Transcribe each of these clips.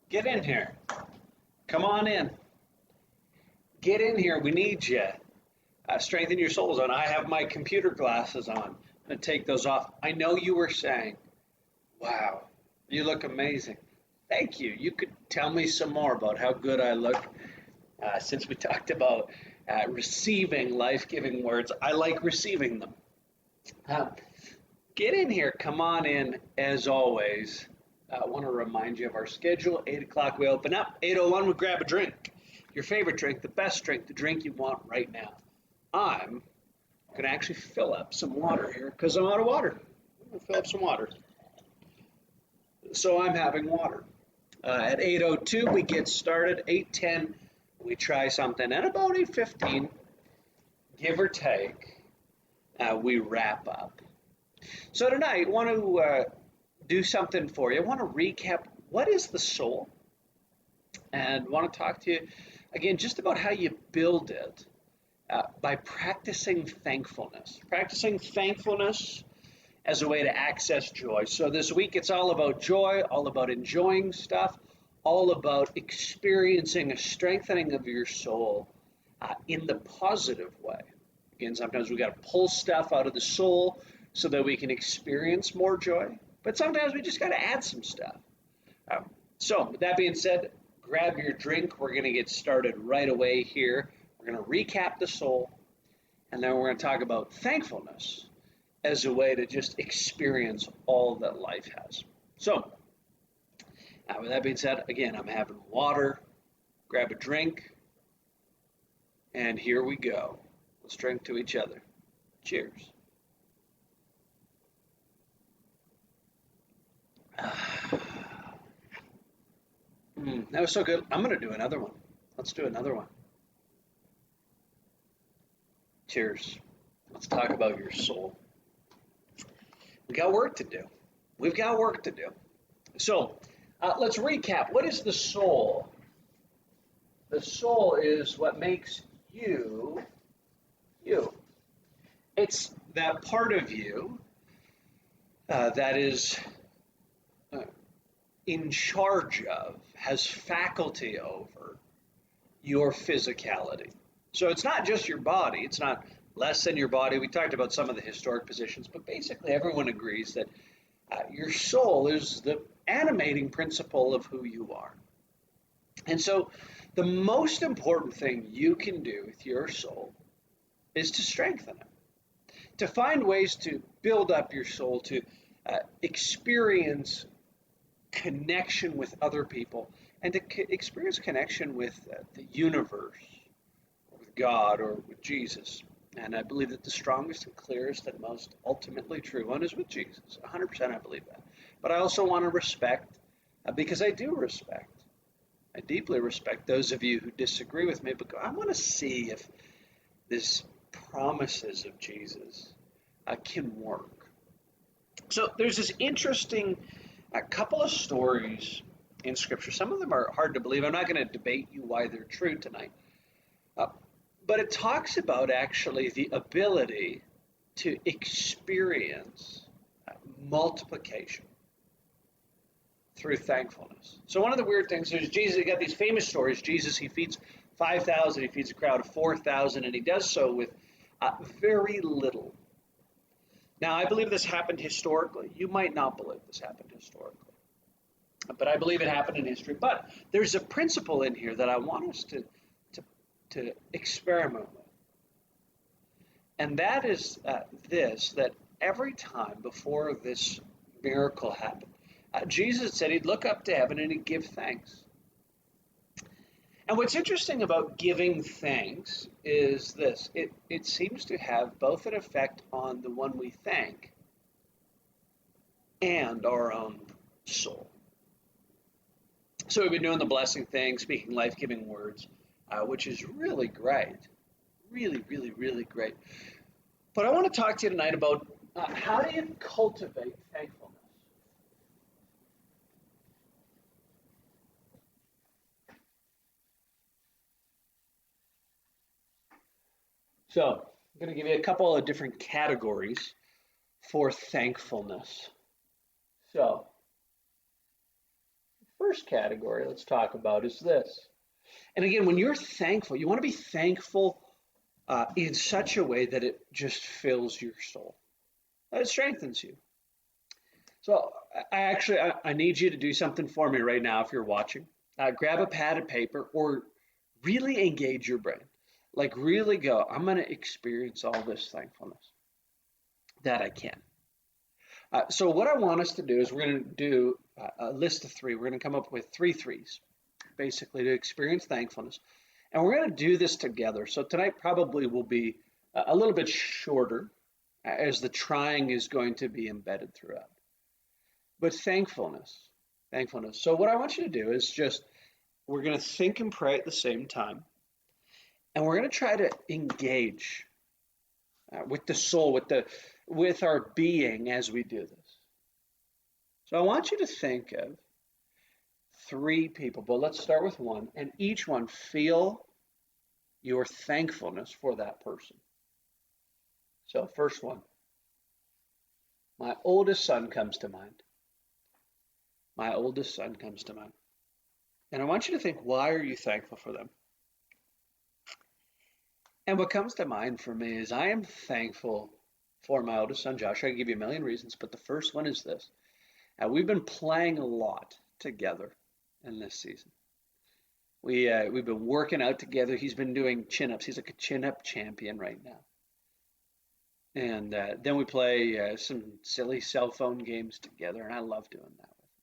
Get in here. Come on in. Get in here. We need you. Strengthen your soul zone. I have my computer glasses on. I'm going to take those off. I know you were saying, wow, you look amazing. Thank you. You could tell me some more about how good I look since we talked about receiving life giving words. I like receiving them. Uh, get in here. Come on in. As always, I want to remind you of our schedule. 8 o'clock, we open up. 8:01, we grab a drink. Your favorite drink, the best drink, the drink you want right now. I'm going to actually fill up some water here because I'm out of water. I'm going to fill up some water. So I'm having water. At 8:02, we get started. 8:10, we try something. And about 8:15, give or take, we wrap up. So tonight, I want to do something for you. I want to recap what is the soul, and want to talk to you again just about how you build it by practicing thankfulness. Practicing thankfulness as a way to access joy. So this week it's all about joy, all about enjoying stuff, all about experiencing a strengthening of your soul in the positive way. Again, sometimes we got to pull stuff out of the soul so that we can experience more joy, but sometimes we just got to add some stuff. So with that being said, grab your drink. We're going to get started right away here. We're going to recap the soul, and then we're going to talk about thankfulness as a way to just experience all that life has. So, with that being said, again, I'm having water. Grab a drink, and here we go. Let's drink to each other. Cheers. That was so good. I'm going to do another one. Let's do another one. Cheers. Let's talk about your soul. We got work to do. We've got work to do. So let's recap. What is the soul? The soul is what makes you, you. It's that part of you that is in charge of, has faculty over your physicality. So it's not just your body. It's not less than your body. We talked about some of the historic positions, but basically everyone agrees that your soul is the animating principle of who you are. And so the most important thing you can do with your soul is to strengthen it, to find ways to build up your soul, to experience connection with other people, and to experience connection with the universe, or with God, or with Jesus. And I believe that the strongest and clearest and most ultimately true one is with Jesus. 100% I believe that. But I also want to respect, because I do respect, I deeply respect those of you who disagree with me, but I want to see if this promises of Jesus can work. So there's this interesting couple of stories in Scripture. Some of them are hard to believe. I'm not going to debate you why they're true tonight. But it talks about actually the ability to experience multiplication through thankfulness. So one of the weird things is Jesus, you got these famous stories. Jesus, he feeds 5,000, he feeds a crowd of 4,000, and he does so with very little. Now, I believe this happened historically. You might not believe this happened historically, but I believe it happened in history. But there's a principle in here that I want us to experiment with. And that is that every time before this miracle happened, Jesus said he'd look up to heaven and he'd give thanks. And what's interesting about giving thanks is this. It seems to have both an effect on the one we thank and our own soul. So we've been doing the blessing thing, speaking life-giving words, which is really great. Really, really, really great. But I want to talk to you tonight about how do you cultivate thankfulness? So I'm going to give you a couple of different categories for thankfulness. So first category let's talk about is this. And again, when you're thankful, you want to be thankful in such a way that it just fills your soul, that it strengthens you. So I need you to do something for me right now if you're watching. Grab a pad of paper or really engage your brain. Like really go, I'm going to experience all this thankfulness that I can. So what I want us to do is we're going to do a list of three. We're going to come up with three threes, basically, to experience thankfulness. And we're going to do this together. So tonight probably will be a little bit shorter as the trying is going to be embedded throughout. But thankfulness. So what I want you to do is just, we're going to think and pray at the same time. And we're going to try to engage with the soul, with our being as we do this. So I want you to think of three people, but let's start with one, and each one feel your thankfulness for that person. So first one, my oldest son comes to mind. My oldest son comes to mind. And I want you to think, why are you thankful for them? And what comes to mind for me is I am thankful for my oldest son, Josh. I can give you a million reasons, but the first one is this. We've been playing a lot together in this season. We've been working out together. He's been doing chin-ups. He's like a chin-up champion right now. And then we play some silly cell phone games together, and I love doing that with him.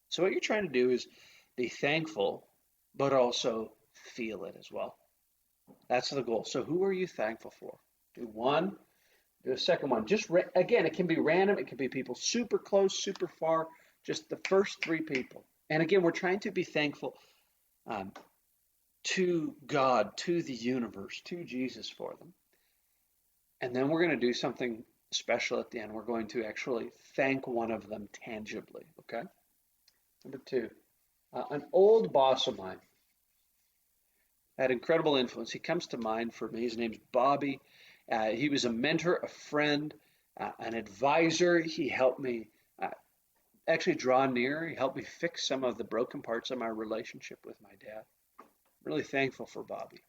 So what you're trying to do is be thankful, but also feel it as well. That's the goal. So who are you thankful for? Do one, do a second one. Just again, it can be random. It can be people super close, super far, just the first three people. And again, we're trying to be thankful to God, to the universe, to Jesus for them. And then we're going to do something special at the end. We're going to actually thank one of them tangibly, okay? Number two, an old boss of mine had incredible influence. He comes to mind for me. His name's Bobby. He was a mentor, a friend, an advisor. He helped me actually draw near. He helped me fix some of the broken parts of my relationship with my dad. Really thankful for Bobby.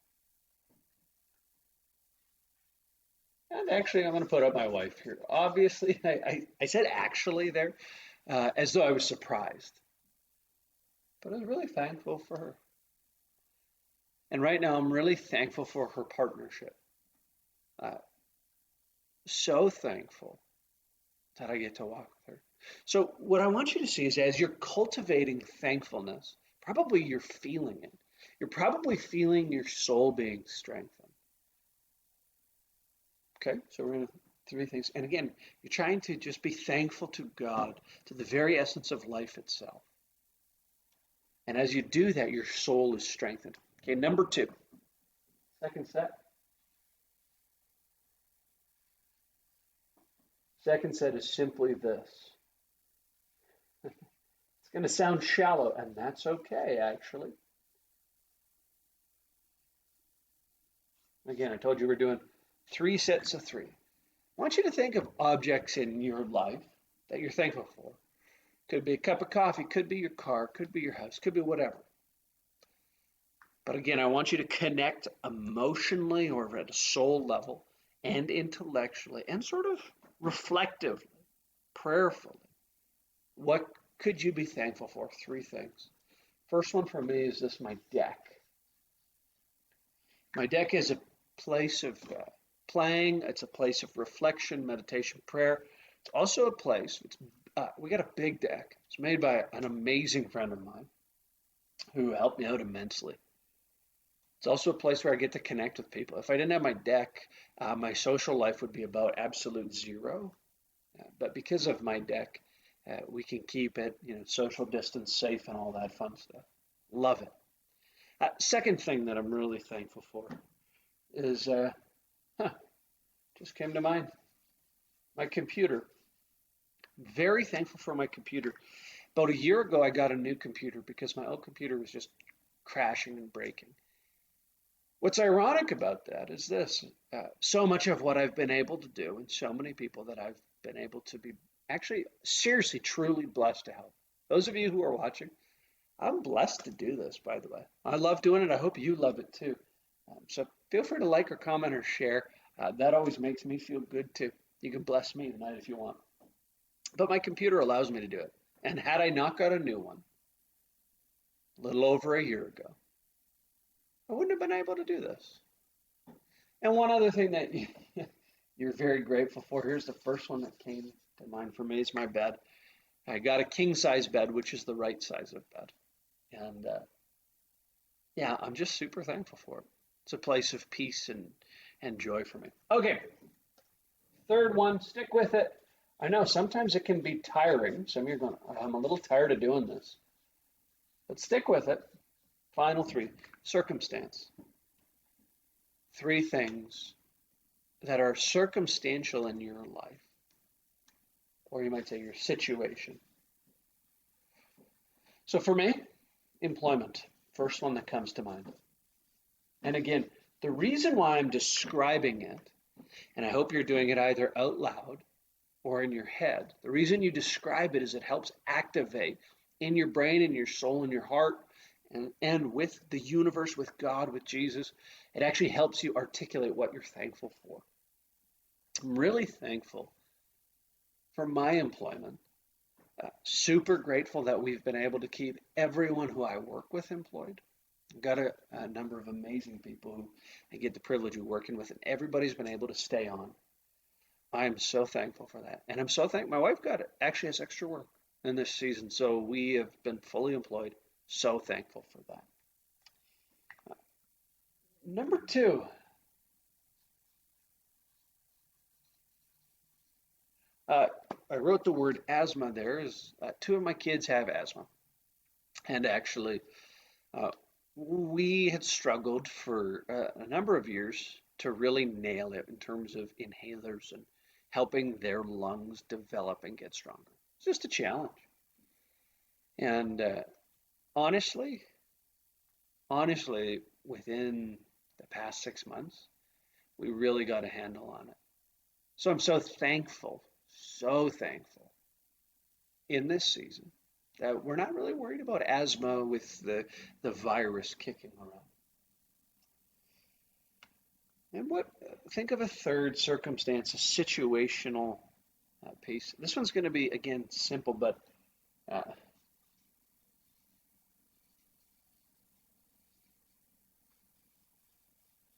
And actually, I'm going to put up my wife here. Obviously, I said actually there as though I was surprised. But I was really thankful for her. And right now, I'm really thankful for her partnership. So thankful that I get to walk with her. So what I want you to see is as you're cultivating thankfulness, probably you're feeling it. You're probably feeling your soul being strengthened. Okay, so we're going to three things. And again, you're trying to just be thankful to God, to the very essence of life itself. And as you do that, your soul is strengthened. Okay, number two, second set. Second set is simply this. It's going to sound shallow, and that's okay, actually. Again, I told you we're doing three sets of three. I want you to think of objects in your life that you're thankful for. Could be a cup of coffee, could be your car, could be your house, could be whatever. But again, I want you to connect emotionally or at a soul level and intellectually and sort of reflectively, prayerfully. What could you be thankful for? Three things. First one for me is this, my deck. My deck is a place of playing. It's a place of reflection, meditation, prayer. It's also a place, we got a big deck. It's made by an amazing friend of mine who helped me out immensely. It's also a place where I get to connect with people. If I didn't have my deck, my social life would be about absolute zero. But because of my deck, we can keep it, social distance, safe, and all that fun stuff. Love it. Second thing that I'm really thankful for is, just came to mind, my computer. Very thankful for my computer. About a year ago, I got a new computer because my old computer was just crashing and breaking. What's ironic about that is this, so much of what I've been able to do and so many people that I've been able to be actually seriously, truly blessed to help. Those of you who are watching, I'm blessed to do this, by the way. I love doing it. I hope you love it too. So feel free to like or comment or share. That always makes me feel good too. You can bless me tonight if you want. But my computer allows me to do it. And had I not got a new one a little over a year ago, I wouldn't have been able to do this. And one other thing that you're very grateful for, here's the first one that came to mind for me, is my bed. I got a king size bed, which is the right size of bed. And yeah, I'm just super thankful for it. It's a place of peace and joy for me. Okay, third one, stick with it. I know sometimes it can be tiring. Some of you are going, I'm a little tired of doing this. But stick with it. Final three, circumstance. Three things that are circumstantial in your life, or you might say your situation. So for me, employment, first one that comes to mind. And again, the reason why I'm describing it, and I hope you're doing it either out loud or in your head, the reason you describe it is it helps activate in your brain, in your soul, in your heart, and with the universe, with God, with Jesus. It actually helps you articulate what you're thankful for. I'm really thankful for my employment. Super grateful that we've been able to keep everyone who I work with employed. I've got a number of amazing people who I get the privilege of working with, and everybody's been able to stay on. I am so thankful for that. And I'm so thankful. My wife actually has extra work in this season, so we have been fully employed. So thankful for that. Number two, I wrote the word asthma there. Is two of my kids have asthma, and actually, uh, we had struggled for a number of years to really nail it in terms of inhalers and helping their lungs develop and get stronger. It's just a challenge. And honestly, within the past 6 months, we really got a handle on it. So I'm so thankful in this season that we're not really worried about asthma with the virus kicking around. And think of a third circumstance, a situational piece. This one's going to be, again, simple, but uh,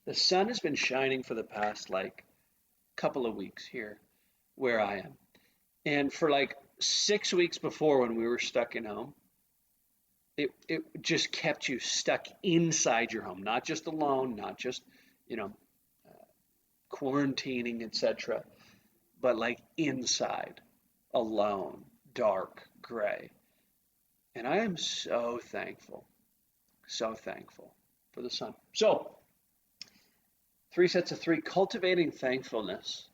the sun has been shining for the past like couple of weeks here where I am. And for like 6 weeks before when we were stuck in home, it just kept you stuck inside your home, not just alone, not just, you know, quarantining, etc., but like inside, alone, dark, gray. And I am so thankful for the sun. So, three sets of three, cultivating thankfulness.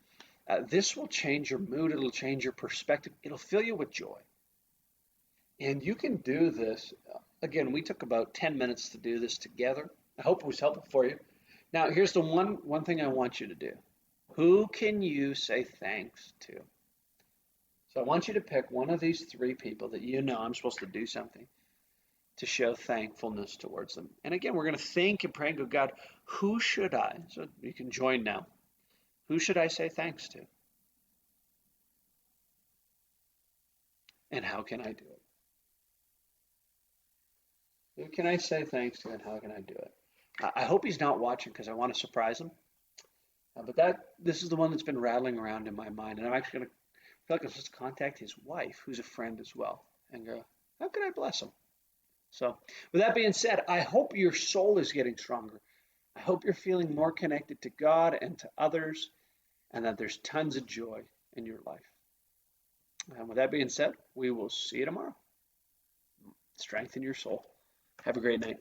This will change your mood, it'll change your perspective, it'll fill you with joy. And you can do this. Again, we took about 10 minutes to do this together. I hope it was helpful for you. Now, here's the one thing I want you to do. Who can you say thanks to? So I want you to pick one of these three people that you know I'm supposed to do something to show thankfulness towards them. And again, we're going to think and pray and go, God, who should I? So you can join now. Who should I say thanks to? And how can I do it? Who can I say thanks to and how can I do it? I hope he's not watching because I want to surprise him. But this is the one that's been rattling around in my mind. And I'm actually going to feel like I'm supposed to contact his wife, who's a friend as well, and go, how can I bless him? So with that being said, I hope your soul is getting stronger. I hope you're feeling more connected to God and to others, and that there's tons of joy in your life. And with that being said, we will see you tomorrow. Strengthen your soul. Have a great night.